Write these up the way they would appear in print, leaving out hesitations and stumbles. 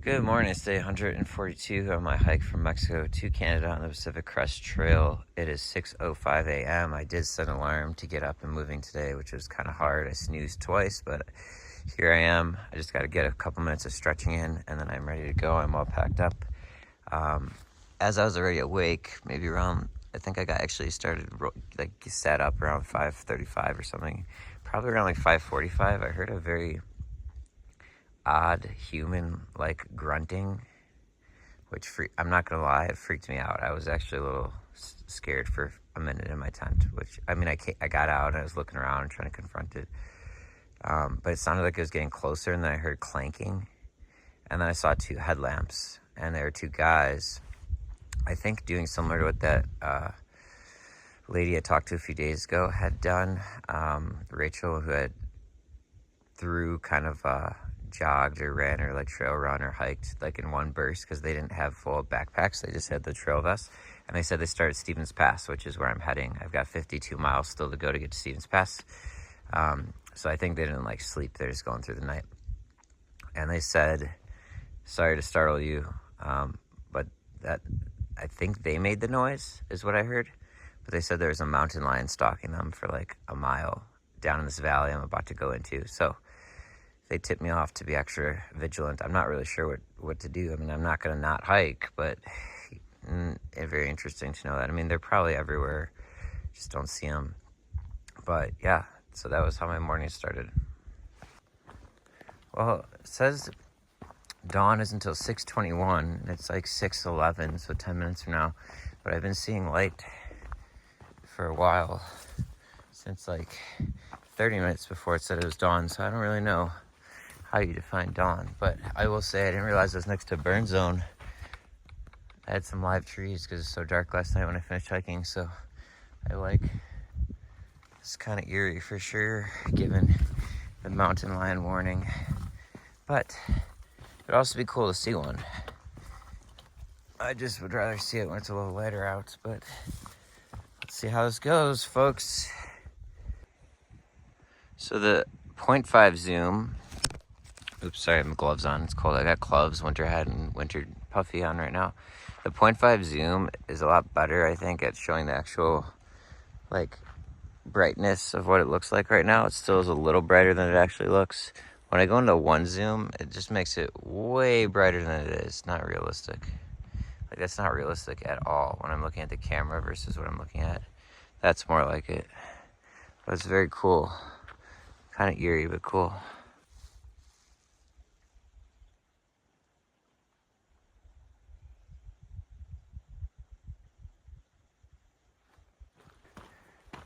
Good morning. It's day 142 on my hike from Mexico to Canada on the Pacific Crest Trail. It is 6:05 a.m. I did set an alarm to get up and moving today, which was kind of hard. I snoozed twice, but here I am. I just got to get a couple minutes of stretching in, and then I'm ready to go. I'm all packed up. As I was already awake, maybe around, I think I got actually started, sat up around 5:35 or something. Probably around like 5:45, I heard a very odd human like grunting, which I'm not gonna lie, it freaked me out. I was actually a little scared for a minute in my tent, which I got out and I was looking around trying to confront it, but it sounded like it was getting closer, and then I heard clanking, and then I saw two headlamps, and there were two guys, I think doing similar to what that lady I talked to a few days ago had done, Rachel, who had jogged or ran or like trail run or hiked like in one burst, because they didn't have full backpacks. They just had the trail vest, and they said they started Stevens Pass, which is where I'm heading. I've got 52 miles still to go to get to Stevens Pass. So I think they didn't like sleep. They're just going through the night. And they said, sorry to startle you, but that I think they made the noise is what I heard. But they said there was a mountain lion stalking them for like a mile down in this valley I'm about to go into. So they tipped me off to be extra vigilant. I'm not really sure what to do. I mean, I'm not going to not hike, but very interesting to know that. I mean, they're probably everywhere, just don't see them. But yeah, so that was how my morning started. Well, it says dawn is until 6:21, and it's like 6:11, so 10 minutes from now. But I've been seeing light for a while, since like 30 minutes before it said it was dawn, so I don't really know how you define dawn. But I will say I didn't realize I was next to a burn zone. I had some live trees because it's so dark last night when I finished hiking, so it's kind of eerie for sure, given the mountain lion warning. But it'd also be cool to see one. I just would rather see it when it's a little lighter out, but let's see how this goes, folks. So the 0.5 zoom, oops, sorry, I have my gloves on, it's cold. I got gloves, winter hat, and winter puffy on right now. The 0.5 zoom is a lot better, I think, at showing the actual like brightness of what it looks like right now. It still is a little brighter than it actually looks. When I go into one zoom, it just makes it way brighter than it is. Not realistic. Like, that's not realistic at all when I'm looking at the camera versus what I'm looking at. That's more like it. But it's very cool. Kind of eerie, but cool.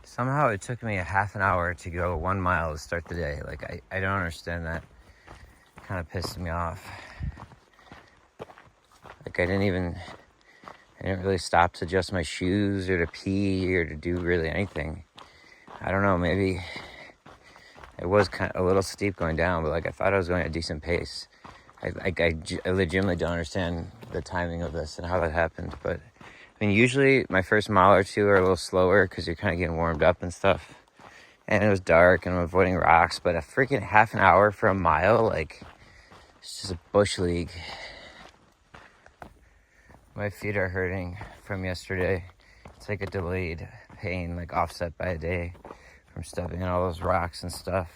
Somehow it took me a half an hour to go 1 mile to start the day. Like, I don't understand that. Kind of pissed me off. Like, I didn't really stop to adjust my shoes or to pee or to do really anything. I don't know, maybe it was kind of a little steep going down, but like, I thought I was going at a decent pace. I legitimately don't understand the timing of this and how that happened. But I mean, usually my first mile or two are a little slower because you're kind of getting warmed up and stuff. And it was dark and I'm avoiding rocks, but a freaking half an hour for a mile, like, it's just a bush league. My feet are hurting from yesterday. It's like a delayed pain, like offset by a day from stepping on all those rocks and stuff.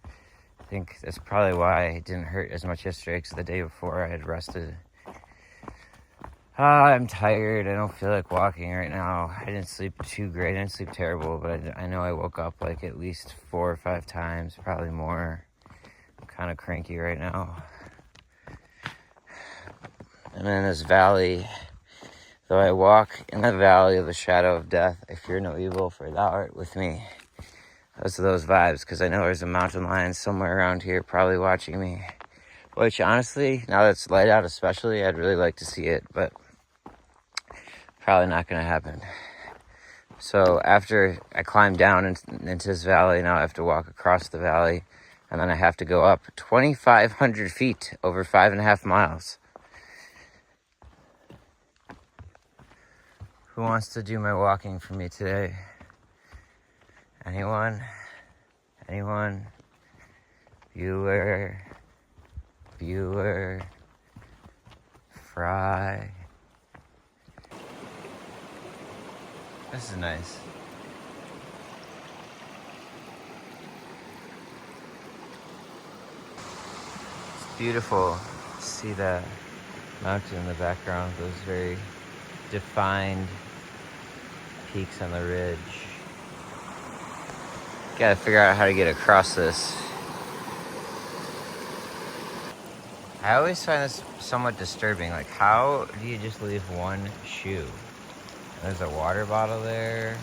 I think that's probably why it didn't hurt as much yesterday, because the day before I had rested. I'm tired. I don't feel like walking right now. I didn't sleep too great. I didn't sleep terrible, but I know I woke up like at least 4 or 5 times, probably more. I'm kind of cranky right now. And in this valley, though I walk in the valley of the shadow of death, I fear no evil, for thou art with me. Those vibes, because I know there's a mountain lion somewhere around here probably watching me. Which, honestly, now that it's light out especially, I'd really like to see it, but probably not going to happen. So after I climb down into this valley, now I have to walk across the valley, and then I have to go up 2,500 feet over 5.5 miles. Who wants to do my walking for me today? Anyone? Bueller. fry. This is nice. It's beautiful. See that mountain in the background, those very defined peaks on the ridge. Gotta figure out how to get across this. I always find this somewhat disturbing. Like, how do you just leave one shoe? There's a water bottle there.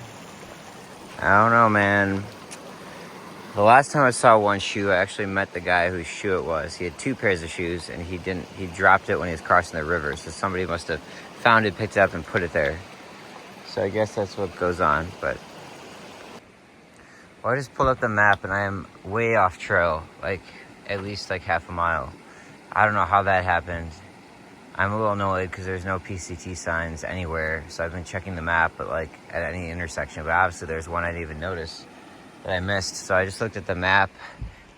I don't know, man. The last time I saw one shoe, I actually met the guy whose shoe it was. He had two pairs of shoes, and he dropped it when he was crossing the river. So somebody must have found it, picked it up, and put it there. So I guess that's what goes on, but... Well, I just pulled up the map, and I am way off trail. Like, at least like half a mile. I don't know how that happened. I'm a little annoyed because there's no PCT signs anywhere. So I've been checking the map, but like at any intersection. But obviously there's one I didn't even notice that I missed. So I just looked at the map.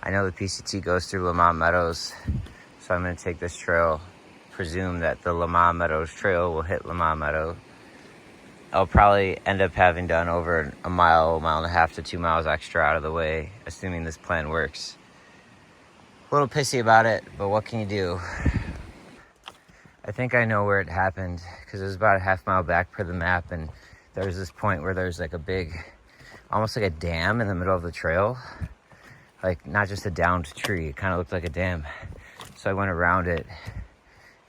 I know the PCT goes through Lamont Meadows. So I'm going to take this trail. Presume that the Lamont Meadows trail will hit Lamont Meadow. I'll probably end up having done over a mile and a half to 2 miles extra out of the way, assuming this plan works. A little pissy about it, but what can you do? I think I know where it happened, because it was about a half mile back per the map, and there was this point where there's like a big, almost like a dam in the middle of the trail. Like, not just a downed tree, it kind of looked like a dam. So I went around it,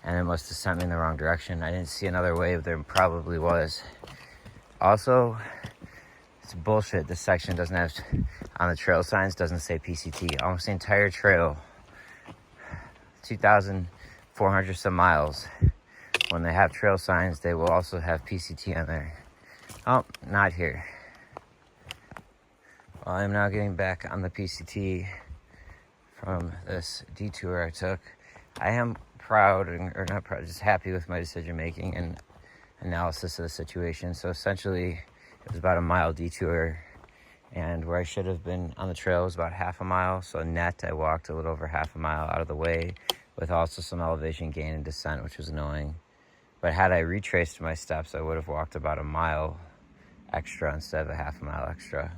and it must have sent me in the wrong direction. I didn't see another way, but there probably was. Also, it's bullshit. This section doesn't have, on the trail signs, doesn't say PCT. Almost the entire trail, 2,400 some miles. When they have trail signs, they will also have PCT on there. Oh, not here. Well, I'm now getting back on the PCT from this detour I took. I am proud, or not proud, just happy with my decision making and analysis of the situation. So essentially, it was about a mile detour, and where I should have been on the trail was about half a mile. So net, I walked a little over half a mile out of the way, with also some elevation gain and descent, which was annoying. But had I retraced my steps, I would have walked about a mile extra instead of a half a mile extra.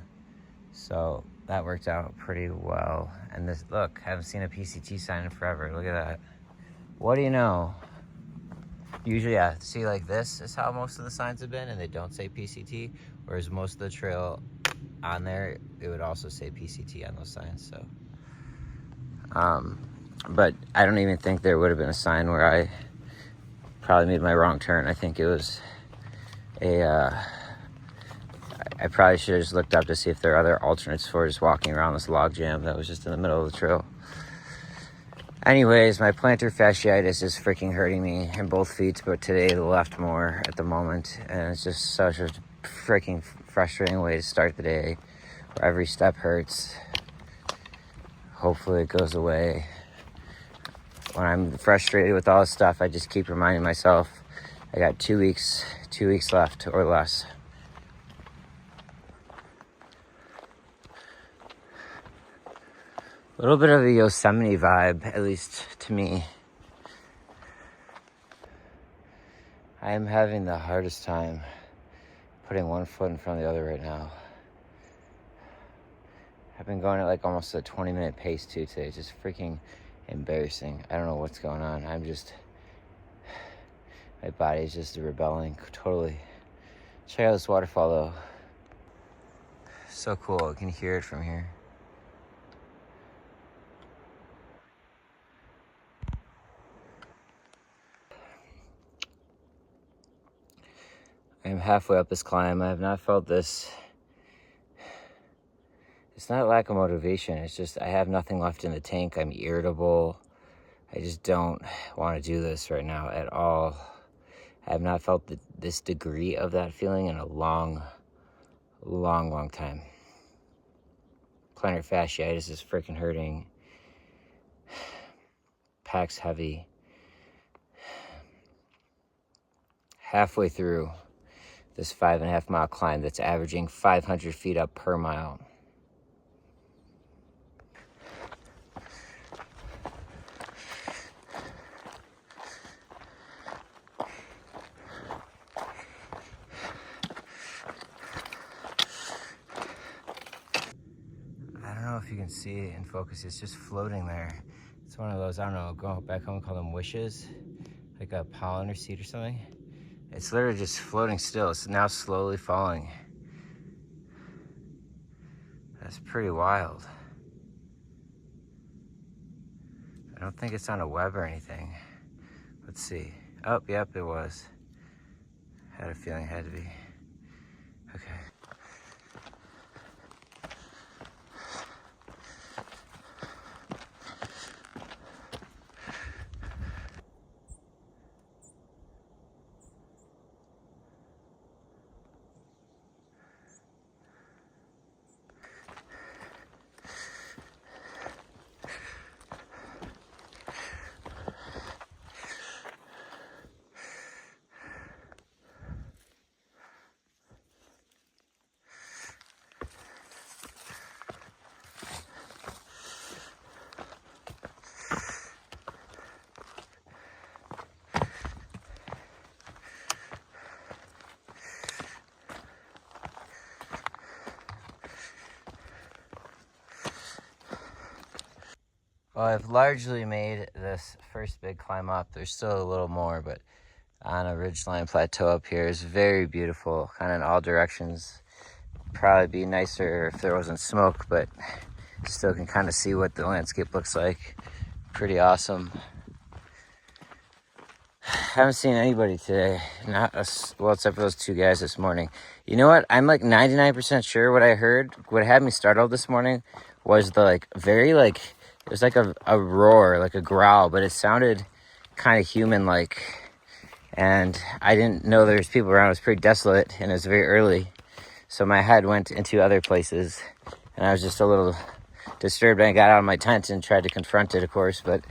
So that worked out pretty well. And this, look, haven't seen a PCT sign in forever. Look at that. What do you know? Usually, yeah, see, like this is how most of the signs have been, and they don't say PCT, whereas most of the trail on there, it would also say PCT on those signs. So, but I don't even think there would have been a sign where I probably made my wrong turn. I think it was I probably should have just looked up to see if there are other alternates for just walking around this log jam that was just in the middle of the trail. Anyways, my plantar fasciitis is freaking hurting me in both feet, but today the left more at the moment. And it's just such a freaking frustrating way to start the day, where every step hurts. Hopefully it goes away. When I'm frustrated with all this stuff, I just keep reminding myself, I got 2 weeks left or less. A little bit of a Yosemite vibe, at least to me. I am having the hardest time putting one foot in front of the other right now. I've been going at like almost a 20-minute pace too today. It's just freaking embarrassing. I don't know what's going on. My body is just rebelling totally. Check out this waterfall though. So cool, I can hear it from here. I am halfway up this climb. I have not felt this. It's not a lack of motivation. It's just I have nothing left in the tank. I'm irritable. I just don't want to do this right now at all. I have not felt this degree of that feeling in a long time. Plantar fasciitis is freaking hurting. Pack's heavy. Halfway through this 5.5 mile climb that's averaging 500 feet up per mile. see in focus, it's just floating there. It's one of those, I don't know, go back home and call them wishes, like a pollen or seed or something. It's literally just floating still. It's now slowly falling. That's pretty wild. I don't think it's on a web or anything. Let's see. Oh, yep, it was. Had a feeling it had to be. Okay. Well, I've largely made this first big climb up. There's still a little more, but on a ridgeline plateau up here is very beautiful, kind of in all directions. Probably be nicer if there wasn't smoke, but still can kind of see what the landscape looks like. Pretty awesome. Haven't seen anybody today, not us, well, except for those two guys this morning. You know what? I'm like 99% sure what I heard, what had me startled this morning was the it was like a roar, like a growl, but it sounded kind of human-like. And I didn't know there was people around. It was pretty desolate, and it was very early. So my head went into other places, and I was just a little disturbed. I got out of my tent and tried to confront it, of course. But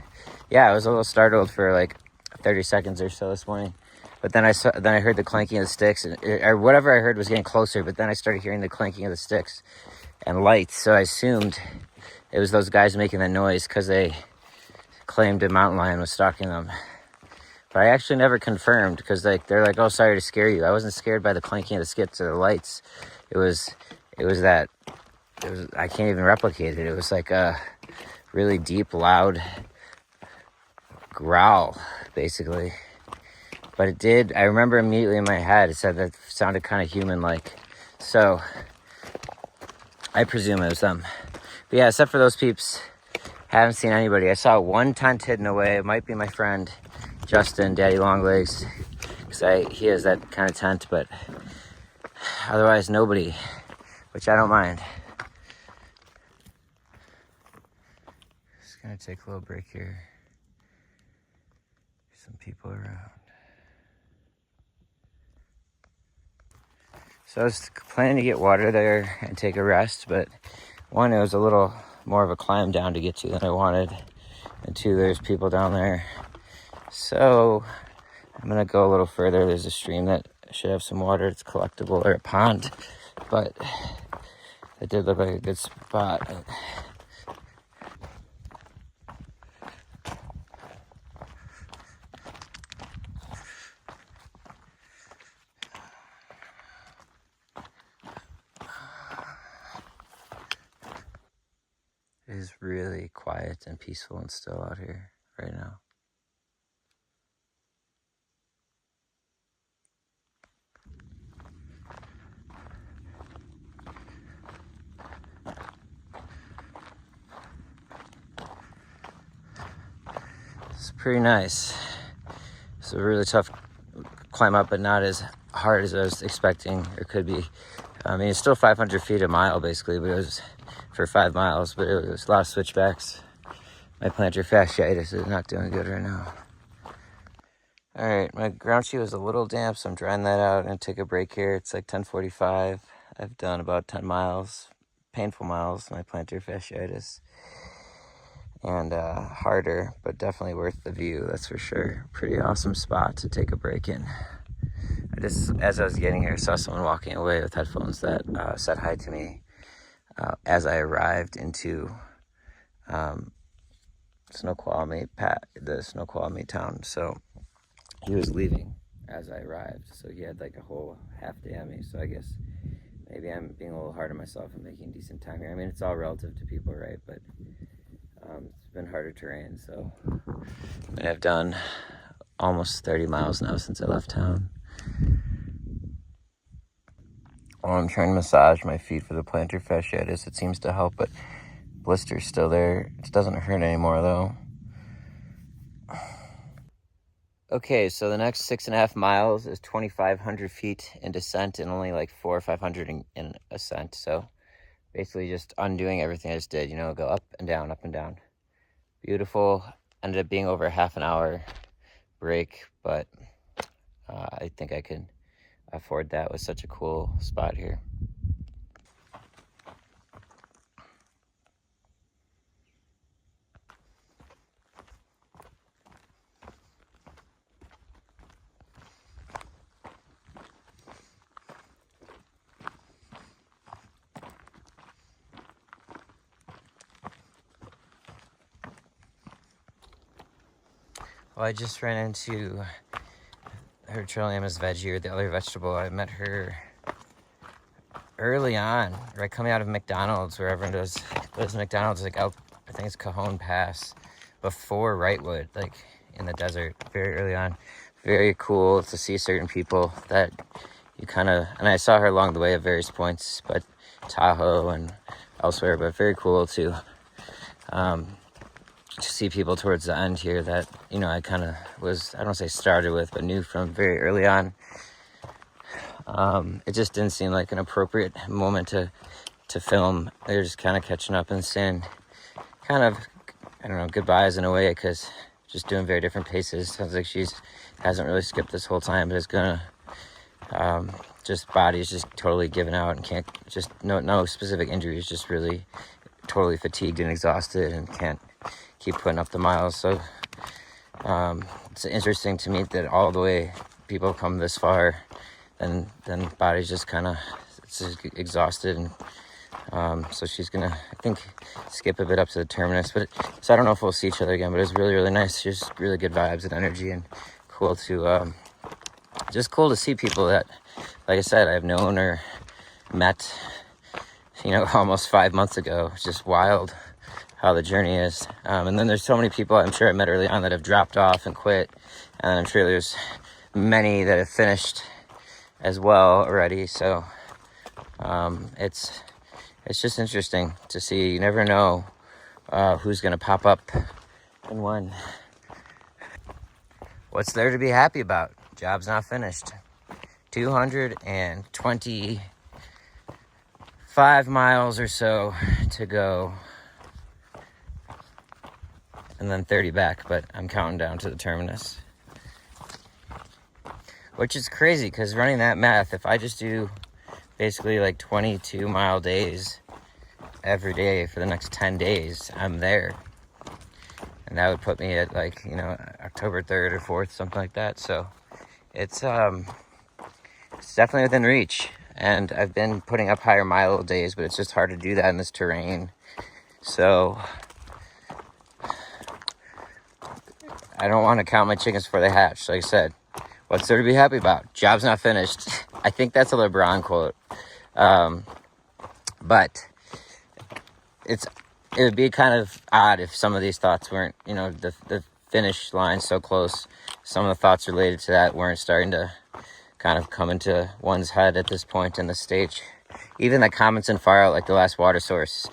yeah, I was a little startled for like 30 seconds or so this morning. But then I heard the clanking of the sticks, or whatever I heard was getting closer. But then I started hearing the clanking of the sticks and lights. So I assumed it was those guys making that noise because they claimed a mountain lion was stalking them. But I actually never confirmed because they're like, oh, sorry to scare you. I wasn't scared by the clanking of the skips or the lights. It was I can't even replicate it. It was like a really deep, loud growl, basically. But it did, I remember immediately in my head, it said that sounded kind of human-like. So I presume it was them. But yeah, except for those peeps, haven't seen anybody. I saw one tent hidden away. It might be my friend Justin, Daddy Longlegs, because he has that kind of tent, but otherwise nobody, which I don't mind. Just gonna take a little break here. There's some people around. So I was planning to get water there and take a rest, but one, it was a little more of a climb down to get to than I wanted, and two, there's people down there. So I'm gonna go a little further. There's a stream that should have some water. It's collectible, or a pond, but it did look like a good spot. It is really quiet and peaceful and still out here right now. It's pretty nice. It's a really tough climb up, but not as hard as I was expecting or could be. I mean, it's still 500 feet a mile basically, but it was for 5 miles, but it was a lot of switchbacks. My plantar fasciitis is not doing good right now. All right, my ground sheet was a little damp, so I'm drying that out and take a break here. It's like 10:45. I've done about 10 miles, painful miles, my plantar fasciitis. And harder, but definitely worth the view, that's for sure. Pretty awesome spot to take a break in. As I was getting here, saw someone walking away with headphones that said hi to me as I arrived into Snoqualmie, the Snoqualmie town. So he was leaving as I arrived, so he had like a whole half day on me. So I guess maybe I'm being a little hard on myself and making decent time here. I mean, it's all relative to people, right? But it's been harder terrain, so I've done almost 30 miles now since I left town. Well, I'm trying to massage my feet for the plantar fasciitis. It seems to help, but blister's still there. It doesn't hurt anymore, though. Okay, so the next 6.5 miles is 2,500 feet in descent and only like 400 or 500 in ascent. So basically just undoing everything I just did, go up and down, up and down. Beautiful. Ended up being over a half an hour break, but I think I could afford that with such a cool spot here. Well, I just ran into her trail name is Veggie, or the other vegetable. I met her early on, right coming out of McDonald's, where everyone does McDonald's, like out, I think it's Cajon Pass, before Wrightwood, like in the desert, very early on. Very cool to see certain people that you and I saw her along the way at various points, but Tahoe and elsewhere, but very cool to see people towards the end here that, I kind of was, I don't want to say started with, but knew from very early on. It just didn't seem like an appropriate moment to film. They're just kind of catching up and saying kind of, I don't know, goodbyes in a way, because just doing very different paces. Sounds like hasn't really skipped this whole time, but is gonna just body's just totally given out and can't, just no specific injuries, just really totally fatigued and exhausted and can't keep putting up the miles. So it's interesting to me that all the way people come this far, and then body's just kind of exhausted, and so she's gonna, I think, skip a bit up to the terminus. But so I don't know if we'll see each other again, but it's really, really nice. Just really good vibes and energy, and cool to just cool to see people that, like I said, I've known or met, almost 5 months ago. It's just wild how the journey is. And then there's so many people I'm sure I met early on that have dropped off and quit, and I'm sure there's many that have finished as well already. So it's just interesting to see. You never know who's gonna pop up and when. What's there to be happy about? Job's not finished. 225 miles or so to go, and then 30 back, but I'm counting down to the terminus. Which is crazy, because running that math, if I just do basically like 22-mile days every day for the next 10 days, I'm there. And that would put me at like, October 3rd or 4th, something like that. So it's definitely within reach. And I've been putting up higher mile days, but it's just hard to do that in this terrain. So I don't want to count my chickens before they hatch. Like I said, what's there to be happy about? Job's not finished. I think that's a LeBron quote. But it would be kind of odd if some of these thoughts weren't, the finish line so close. Some of the thoughts related to that weren't starting to kind of come into one's head at this point in the stage. Even the comments in Far Out, like the last water source,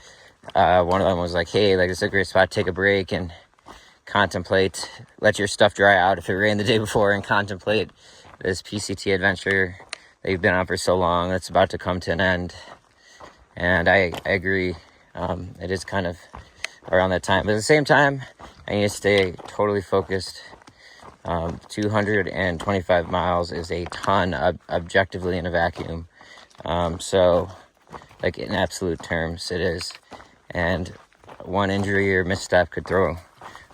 one of them was like, hey, like, it's a great spot to take a break and contemplate, let your stuff dry out if it rained the day before, and contemplate this PCT adventure that you've been on for so long that's about to come to an end. And I agree. It is kind of around that time, but at the same time, I need to stay totally focused. 225 miles is a ton, objectively, in a vacuum. So, like, in absolute terms, it is. And one injury or misstep could throw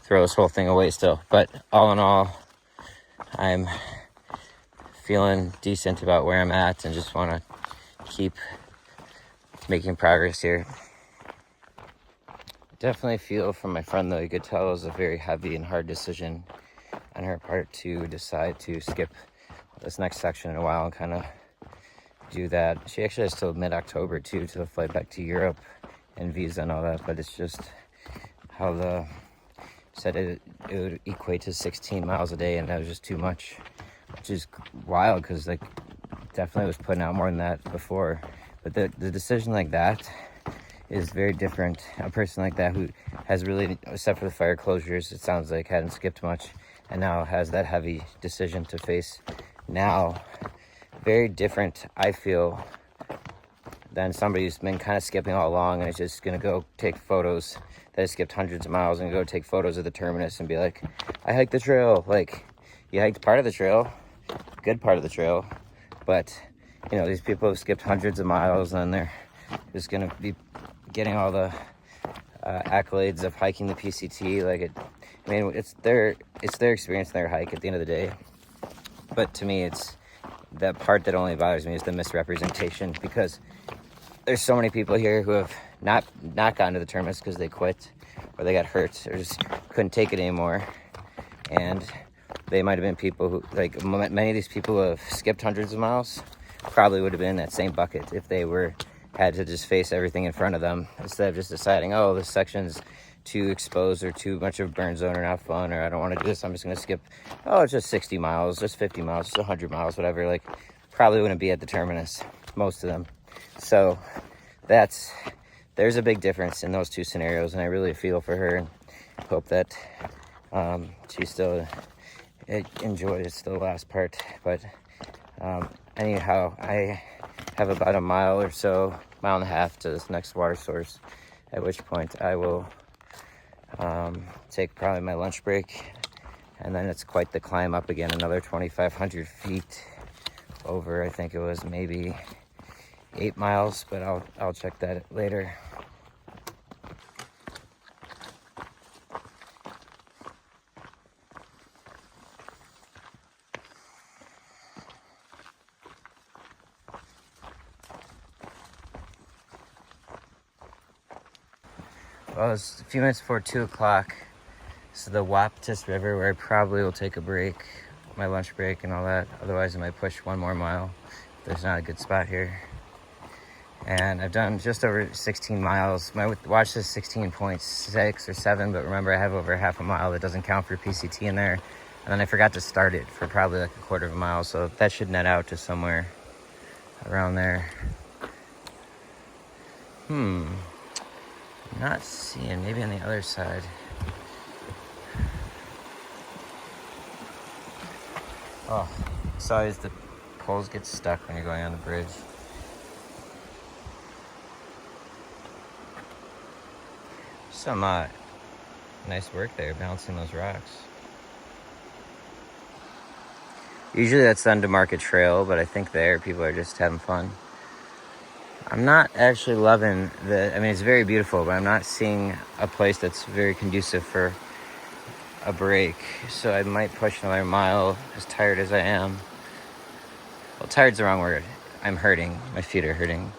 this whole thing away still. But all in all, I'm feeling decent about where I'm at, and just want to keep making progress here. Definitely feel from my friend, though, you could tell it was a very heavy and hard decision on her part to decide to skip this next section in a while and kind of do that. She actually has till mid-October too to fly back to Europe and visa and all that, but it's just how the said it would equate to 16 miles a day, and that was just too much, which is wild because like definitely was putting out more than that before. But the decision like that is very different. A person like that who has really, except for the fire closures, it sounds like hadn't skipped much, and now has that heavy decision to face now. Very different, I feel, than somebody who's been kind of skipping all along and is just gonna go take photos, that has skipped hundreds of miles, and go take photos of the terminus and be like, I hiked the trail. Like, you hiked part of the trail, good part of the trail, but you know, these people have skipped hundreds of miles and they're just gonna be getting all the accolades of hiking the PCT. Like, I mean, it's their experience and their hike at the end of the day. But to me, it's that part that only bothers me is the misrepresentation, because there's so many people here who have not gotten to the terminus because they quit or they got hurt or just couldn't take it anymore. And they might have been people who, like, many of these people who have skipped hundreds of miles probably would have been in that same bucket if they had to just face everything in front of them, instead of just deciding, oh, this section's too exposed or too much of a burn zone or not fun, or I don't want to do this, I'm just going to skip, oh, it's just 60 miles, just 50 miles, just 100 miles, whatever. Like, probably wouldn't be at the terminus, most of them. So there's a big difference in those two scenarios, and I really feel for her and hope that she still enjoys the last part. But anyhow, I have about a mile or so, mile and a half to this next water source, at which point I will take probably my lunch break, and then it's quite the climb up again, another 2,500 feet over, I think it was maybe 8 miles, but I'll check that later. Well, it's a few minutes before 2 o'clock. This is the Waptis River, where I probably will take a break, my lunch break and all that. Otherwise, I might push one more mile. There's not a good spot here. And I've done just over 16 miles. My watch says 16.6 or 7, but remember, I have over half a mile that doesn't count for PCT in there. And then I forgot to start it for probably like a quarter of a mile, so that should net out to somewhere around there. Not seeing, maybe on the other side. Oh, it's always the poles get stuck when you're going on the bridge. Some nice work there, balancing those rocks. Usually that's done to mark a trail, but I think there people are just having fun. I'm not actually loving I mean, it's very beautiful, but I'm not seeing a place that's very conducive for a break. So I might push another mile, as tired as I am. Well, tired's the wrong word. I'm hurting. My feet are hurting.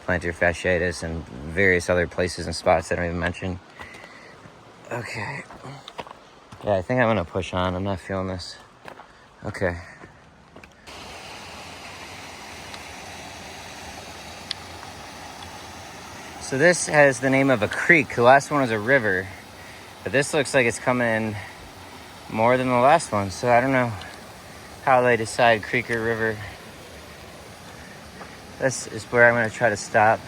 Plantar fasciitis and various other places and spots I don't even mention. Okay. Yeah, I think I'm gonna push on. I'm not feeling this. Okay. So this has the name of a creek. The last one was a river, but this looks like it's coming in more than the last one. So I don't know how they decide creek or river. This is where I'm gonna try to stop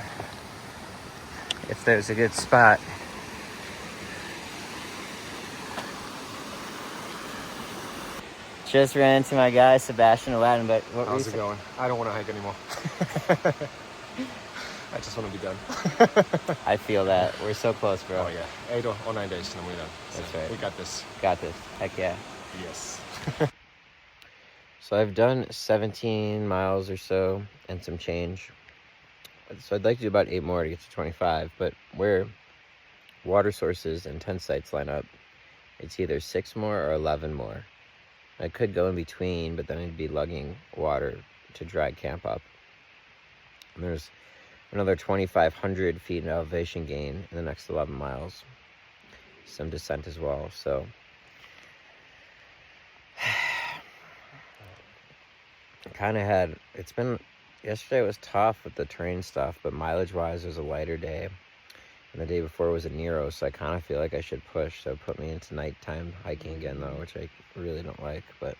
if there's a good spot. Just ran into my guy, Sebastian Aladdin, but what how's it going? I don't want to hike anymore. I just want to be done. I feel that. We're so close, bro. Oh, yeah. 8 or 9 days and we're done. That's so right. We got this. Got this. Heck yeah. Yes. So I've done 17 miles or so and some change. So I'd like to do about 8 more to get to 25, but where water sources and tent sites line up, it's either 6 more or 11 more. I could go in between, but then I'd be lugging water to drag camp up. And there's another 2,500 feet in elevation gain in the next 11 miles. Some descent as well, so it's been Yesterday was tough with the terrain stuff, but mileage-wise, it was a lighter day. And the day before was a Nero, so I kind of feel like I should push. So put me into nighttime hiking again, though, which I really don't like, but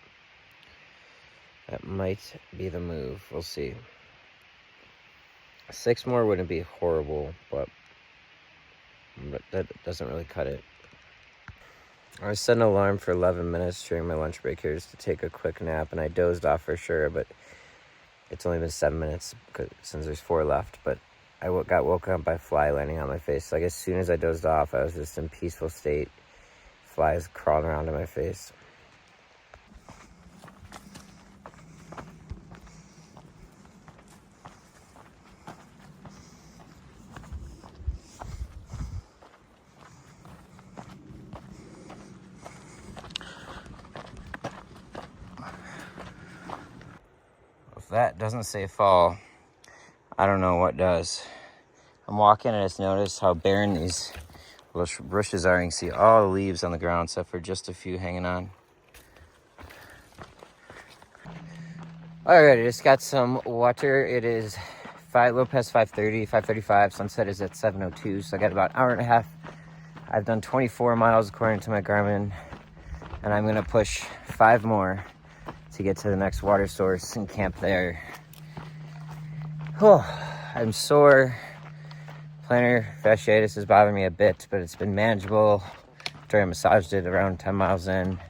that might be the move. We'll see. 6 more wouldn't be horrible, but that doesn't really cut it. I set an alarm for 11 minutes during my lunch break here just to take a quick nap, and I dozed off for sure, but it's only been 7 minutes since there's 4 left, but I got woken up by a fly landing on my face. Like, as soon as I dozed off, I was just in peaceful state. Flies crawling around in my face. If that doesn't say fall, I don't know what does. I'm walking and I just noticed how barren these bushes are. You can see all the leaves on the ground except for just a few hanging on. Alright, I just got some water. It is a little past 5:30, 5:35. Sunset is at 7:02, so I got about an hour and a half. I've done 24 miles according to my Garmin, and I'm going to push 5 more to get to the next water source and camp there. Oh, I'm sore. Plantar fasciitis is bothering me a bit, but it's been manageable after I massaged it around 10 miles in.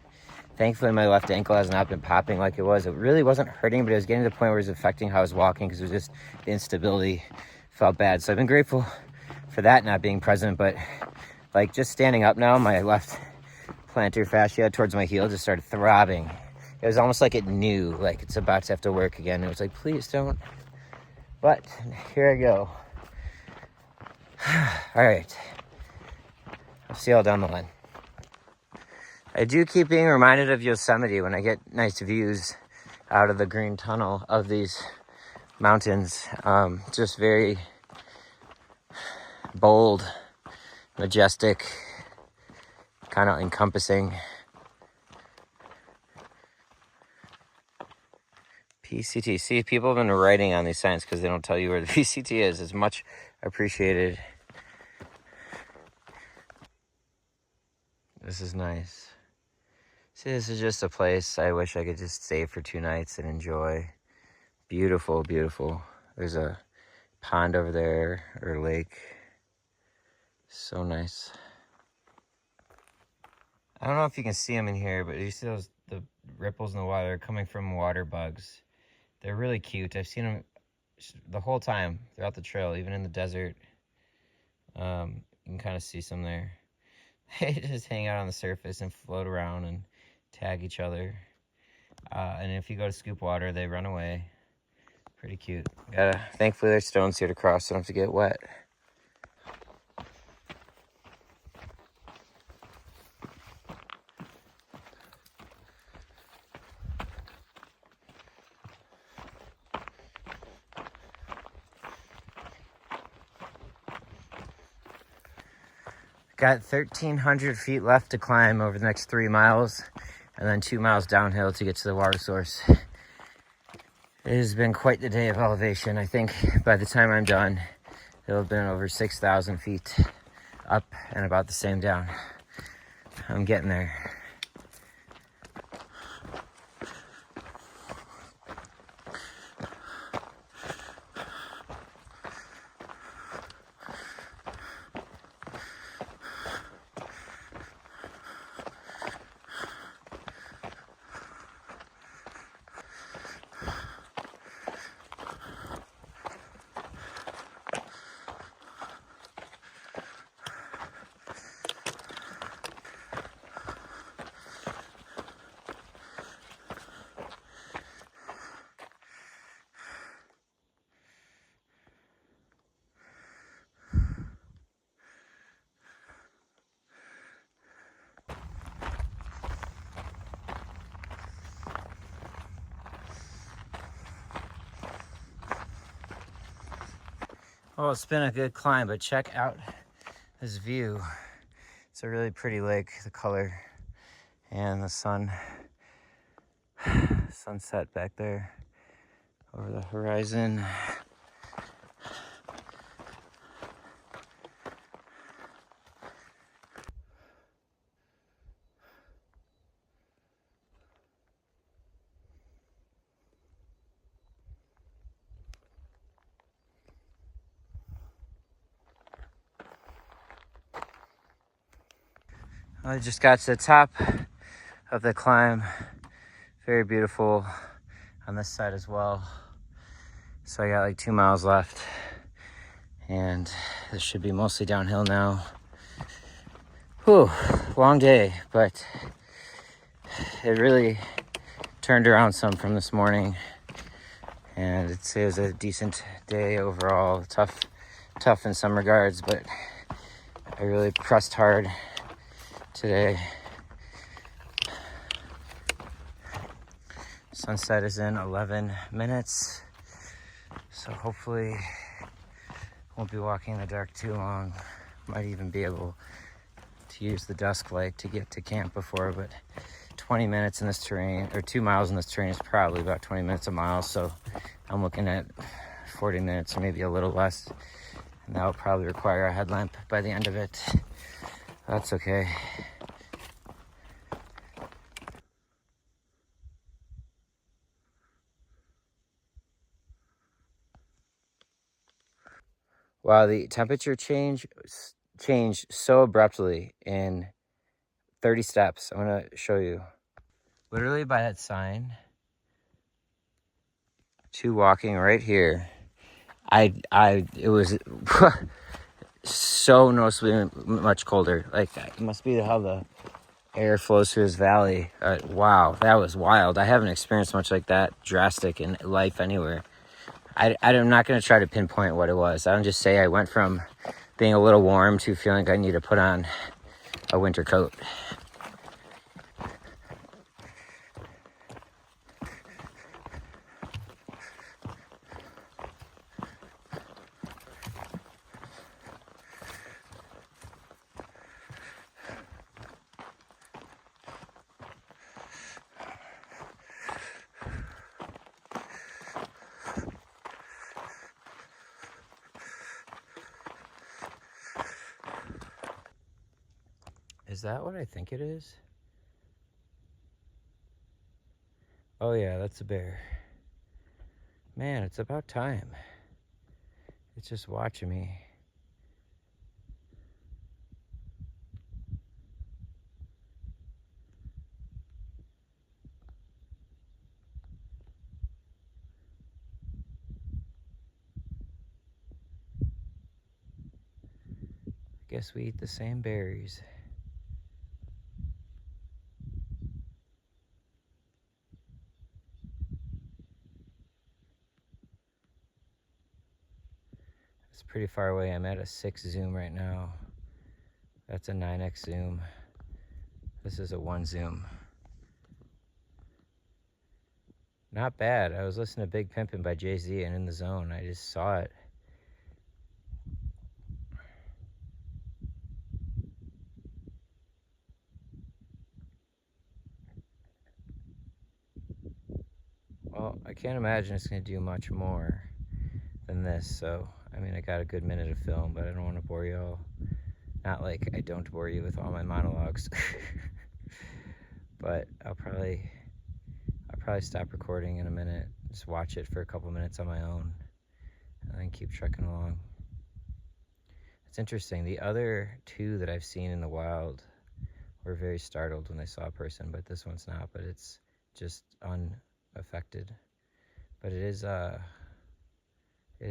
Thankfully, my left ankle has not been popping like it was. It really wasn't hurting, but it was getting to the point where it was affecting how I was walking because it was just the instability felt bad. So I've been grateful for that not being present, but like just standing up now, my left plantar fascia towards my heel just started throbbing. It was almost like it knew, like it's about to have to work again. It was like, please don't. But here I go. All right. I'll see y'all down the line. I do keep being reminded of Yosemite when I get nice views out of the green tunnel of these mountains. Just very bold, majestic, kind of encompassing. PCT. See, people have been writing on these signs because they don't tell you where the PCT is. It's much appreciated. This is nice. See, this is just a place I wish I could just stay for 2 nights and enjoy. Beautiful, beautiful. There's a pond over there, or lake. So nice. I don't know if you can see them in here, but you see the ripples in the water coming from water bugs. They're really cute. I've seen them the whole time throughout the trail, even in the desert. You can kind of see some there. They just hang out on the surface and float around and tag each other. And if you go to scoop water, they run away. Pretty cute. Thankfully, there's stones here to cross, so I don't have to get wet. Got 1,300 feet left to climb over the next 3 miles, and then 2 miles downhill to get to the water source. It has been quite the day of elevation. I think by the time I'm done, it'll have been over 6,000 feet up and about the same down. I'm getting there. Well, it's been a good climb, but check out this view. It's a really pretty lake, the color, and the sunset back there over the horizon. I just got to the top of the climb. Very beautiful on this side as well. So I got like 2 miles left, and this should be mostly downhill now. Whew, long day, but it really turned around some from this morning, and it was a decent day overall. Tough in some regards, but I really pressed hard today. Sunset is in 11 minutes, so hopefully won't be walking in the dark too long. Might even be able to use the dusk light to get to camp before, but 20 minutes in this terrain, or 2 miles in this terrain, is probably about 20 minutes a mile, so I'm looking at 40 minutes or maybe a little less, and that will probably require a headlamp by the end of it. That's okay. Wow, the temperature changed so abruptly in 30 steps. I'm gonna show you. Literally by that sign to walking right here, it was so noticeably much colder. Like, it must be how the air flows through this valley. Wow, that was wild. I haven't experienced much like that drastic in life anywhere. I'm not going to try to pinpoint what it was. I'll just say I went from being a little warm to feeling like I need to put on a winter coat. Is that what I think it is? Oh yeah, that's a bear. Man, it's about time. It's just watching me. Guess we eat the same berries. It's pretty far away. I'm at a 6 zoom right now. That's a 9x zoom. This is a 1 zoom. Not bad. I was listening to Big Pimpin' by Jay-Z and In the Zone. I just saw it. Well, I can't imagine it's going to do much more than this, so I mean, I got a good minute of film, but I don't want to bore you all. Not like I don't bore you with all my monologues. But I'll probably stop recording in a minute, just watch it for a couple minutes on my own, and then keep trucking along. It's interesting, the other two that I've seen in the wild were very startled when they saw a person, but this one's not, but it's just unaffected. But it is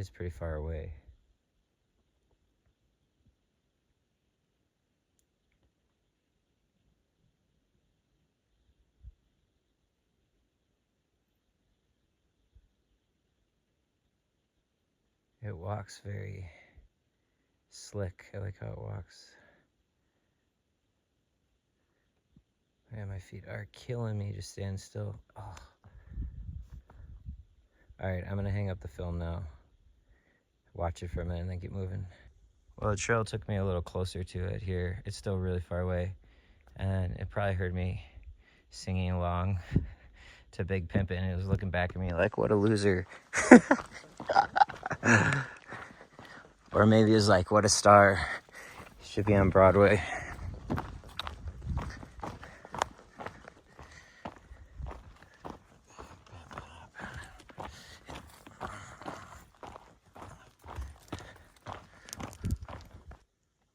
pretty far away. It walks very slick. I like how it walks. Man, my feet are killing me to stand still. Oh. Alright, I'm gonna hang up the film now. Watch it for a minute and then keep moving. Well, the trail took me a little closer to it here. It's still really far away, and it probably heard me singing along to Big Pimpin', and he was looking back at me like, what a loser. Or maybe he was like, what a star. He should be on Broadway.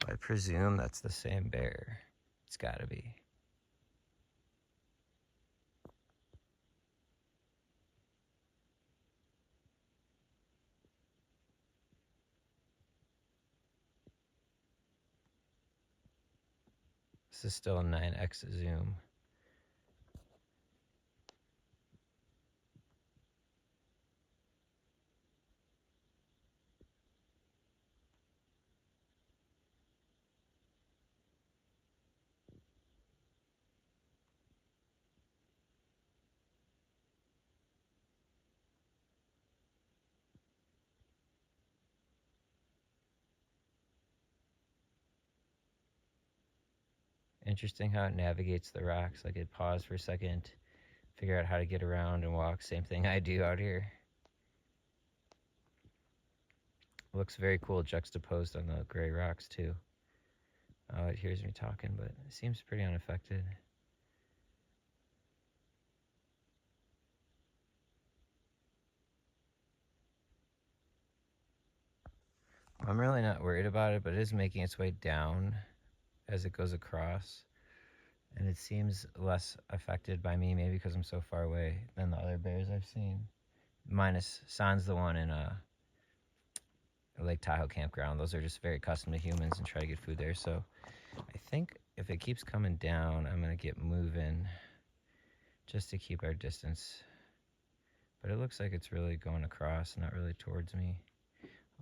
I presume that's the same bear. It's gotta be. This is still a 9x zoom. Interesting how it navigates the rocks. Like it paused for a second, figure out how to get around and walk. Same thing I do out here. Looks very cool juxtaposed on the gray rocks too. Oh, it hears me talking, but it seems pretty unaffected. I'm really not worried about it, but it is making its way down as it goes across. And it seems less affected by me, maybe because I'm so far away, than the other bears I've seen. Minus San's the one in Lake Tahoe campground. Those are just very accustomed to humans and try to get food there. So I think if it keeps coming down, I'm going to get moving just to keep our distance. But it looks like it's really going across, not really towards me.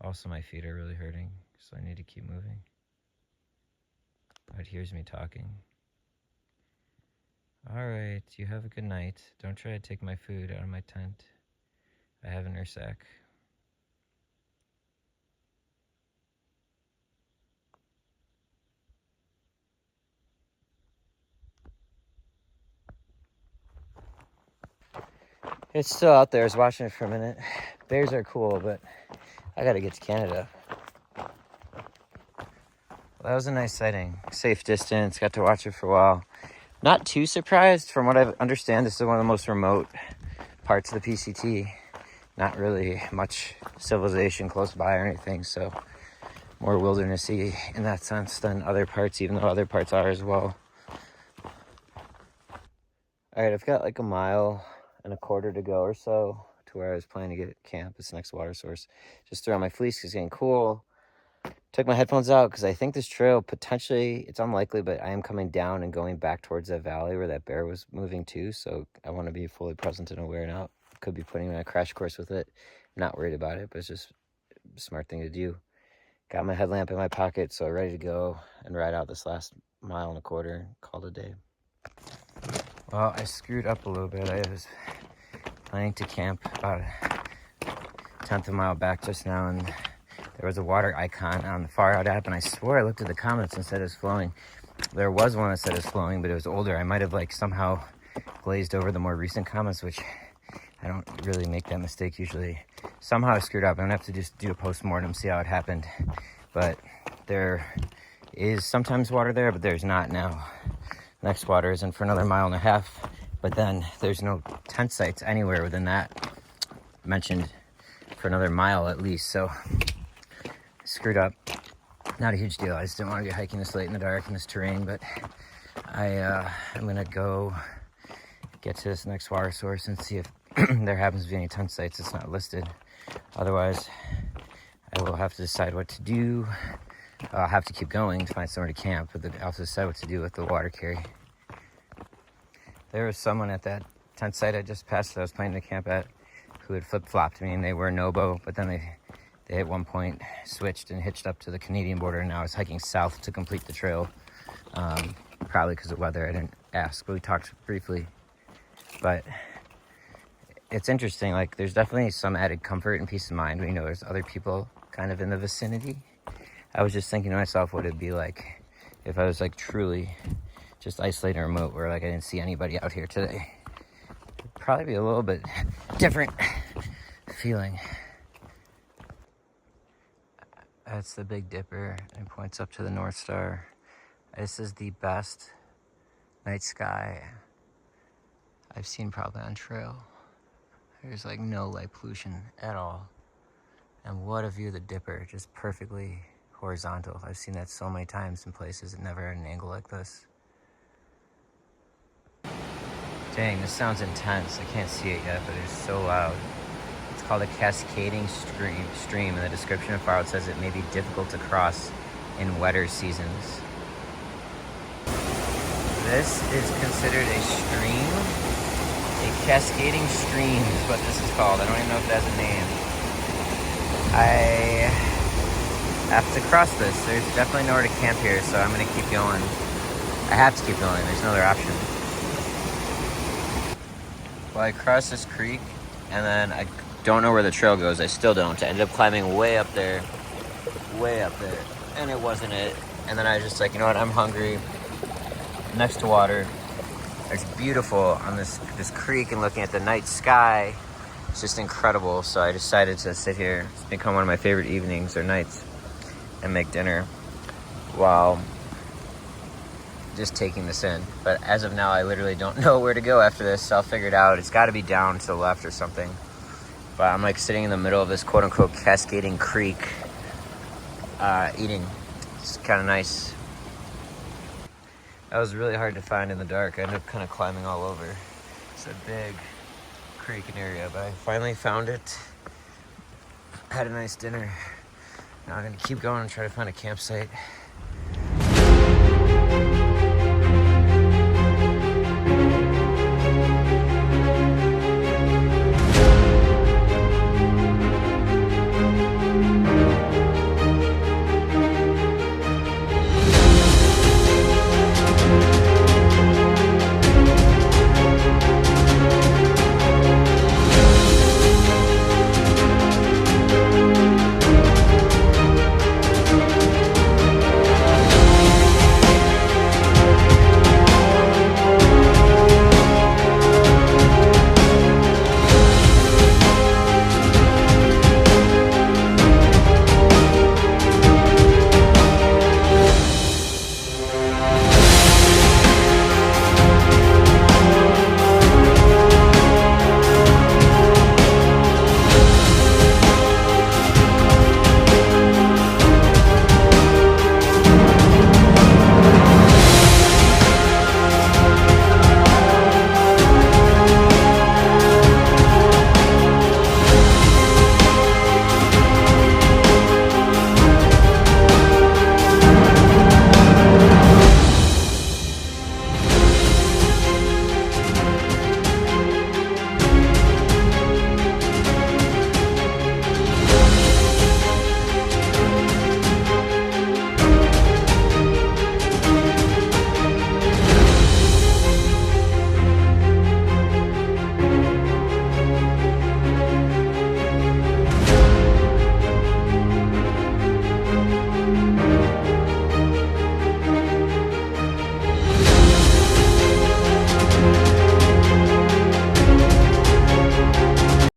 Also, my feet are really hurting, so I need to keep moving. It hears me talking. All right, you have a good night. Don't try to take my food out of my tent. I have an air sack. It's still out there. I was watching it for a minute. Bears are cool, but I gotta get to Canada. Well, that was a nice sighting. Safe distance, got to watch it for a while. Not too surprised. From what I understand, this is one of the most remote parts of the PCT. Not really much civilization close by or anything, so more wildernessy in that sense than other parts, even though other parts are as well. All right, I've got like a mile and a quarter to go or so to where I was planning to get at camp, this next water source. Just threw on my fleece because it's getting cool. Took my headphones out because I think this trail potentially, it's unlikely, but I am coming down and going back towards that valley where that bear was moving to. So I want to be fully present and aware now. Could be putting me on a crash course with it. I'm not worried about it, but it's just a smart thing to do. Got my headlamp in my pocket, so ready to go and ride out this last mile and a quarter. Call it a day. Well, I screwed up a little bit. I was planning to camp about a 10th of a mile back just now, and there was a water icon on the Far Out app, and I swore I looked at the comments and said it was flowing. There was one that said it was flowing, but it was older. I might have like somehow glazed over the more recent comments, which I don't really make that mistake usually. Somehow I screwed up. I'm gonna have to just do a post-mortem, see how it happened. But there is sometimes water there, but there's not now. Next water isn't for another mile and a half, but then there's no tent sites anywhere within that mentioned for another mile at least. So screwed up. Not a huge deal. I just didn't want to be hiking this late in the dark in this terrain, but I'm gonna go get to this next water source and see if there happens to be any tent sites. It's not listed. Otherwise, I will have to decide what to do. I'll have to keep going to find somewhere to camp, but I'll have to decide what to do with the water carry. There was someone at that tent site I just passed that I was planning to camp at who had flip-flopped me, and they were Nobo, but then they at one point switched and hitched up to the Canadian border, and now I was hiking south to complete the trail. Probably because of weather. I didn't ask, but we talked briefly. But it's interesting, like there's definitely some added comfort and peace of mind when you know there's other people kind of in the vicinity. I was just thinking to myself what it'd be like if I was like truly just isolated and remote, where like I didn't see anybody out here today. probably be a little bit different feeling. That's the Big Dipper and points up to the North Star. This is the best night sky I've seen probably on trail. There's like no light pollution at all. And what a view of the Dipper, just perfectly horizontal. I've seen that so many times in places and never at an angle like this. Dang, this sounds intense. I can't see it yet, but it's so loud. It's called a cascading stream. In the description of file, it says it may be difficult to cross in wetter seasons. This is considered a stream. A cascading stream is what this is called. I don't even know if it has a name. I have to cross this. There's definitely nowhere to camp here, so I'm gonna keep going. I have to keep going. There's no other option. Well, I crossed this creek, and then I don't know where the trail goes. I still don't. I ended up climbing way up there, and it wasn't it. And then I was just like, you know what? I'm hungry. Next to water. It's beautiful on this creek, and looking at the night sky. It's just incredible. So I decided to sit here. It's become one of my favorite evenings or nights, and make dinner while just taking this in. But as of now, I literally don't know where to go after this, so I'll figure it out. It's got to be down to the left or something. But I'm like sitting in the middle of this quote-unquote cascading creek, eating. It's kind of nice. That was really hard to find in the dark. I ended up kind of climbing all over. It's a big creek and area, but I finally found it. Had a nice dinner. Now I'm gonna keep going and try to find a campsite.